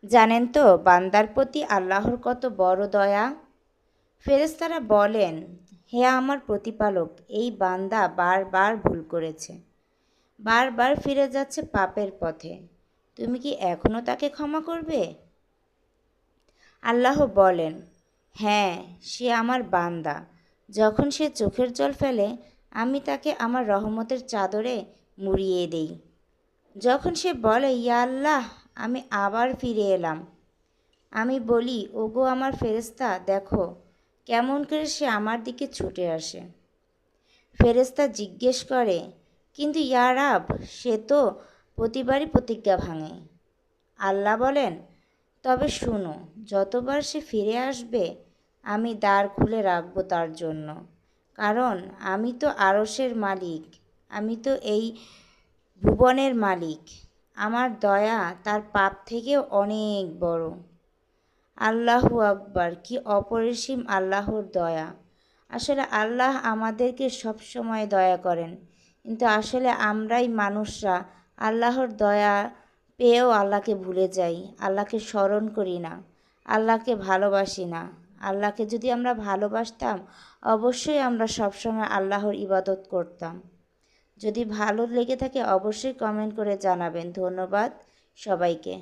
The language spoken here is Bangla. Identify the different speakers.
Speaker 1: জানেন তো বান্দার প্রতি আল্লাহর কত বড় দয়া। ফেরেশতারা বলেন, হে আমার প্রতিপালক, এই বান্দা বারবার ভুল করেছে, বারবার ফিরে যাচ্ছে পাপের পথে, তুমি কি এখনও তাকে ক্ষমা করবে? আল্লাহ বলেন, হ্যাঁ, সে আমার বান্দা। যখন সে চোখের জল ফেলে আমি তাকে আমার রহমতের চাদরে মুড়িয়ে দেই। যখন সে বলে, ইয়া আল্লাহ, আমি আবার ফিরে এলাম, আমি বলি, ওগো আমার ফেরেশতা, দেখো কেমন করে সে আমার দিকে ছুটে আসে। ফেরেশতা জিজ্ঞেস করে, কিন্তু ইয়া রাব, সে তো প্রতিবারই প্রতিজ্ঞা ভাঙে। আল্লাহ বলেন, তবে শুনো, যতবার সে ফিরে আসবে আমি দ্বার খুলে রাখবো তার জন্য, কারণ আমি তো আরশের মালিক, আমি তো এই ভুবনের মালিক। আমার দয়া তার পাপ থেকেও অনেক বড়। আল্লাহু আকবার, কি অপরিসীম আল্লাহর দয়া। আসলে আল্লাহ আমাদেরকে সব সময় দয়া করেন, কিন্তু আসলে আমরাই মানুষরা আল্লাহর দয়া পেয়েও আল্লাহকে ভুলে যাই, আল্লাহকে স্মরণ করি না, আল্লাহকে ভালোবাসি না। আল্লাহকে যদি আমরা ভালোবাসতাম অবশ্যই আমরা সবসময় আল্লাহর ইবাদত করতাম। যদি ভালো লেগে থাকে অবশ্যই কমেন্ট করে জানাবেন। ধন্যবাদ সবাইকে।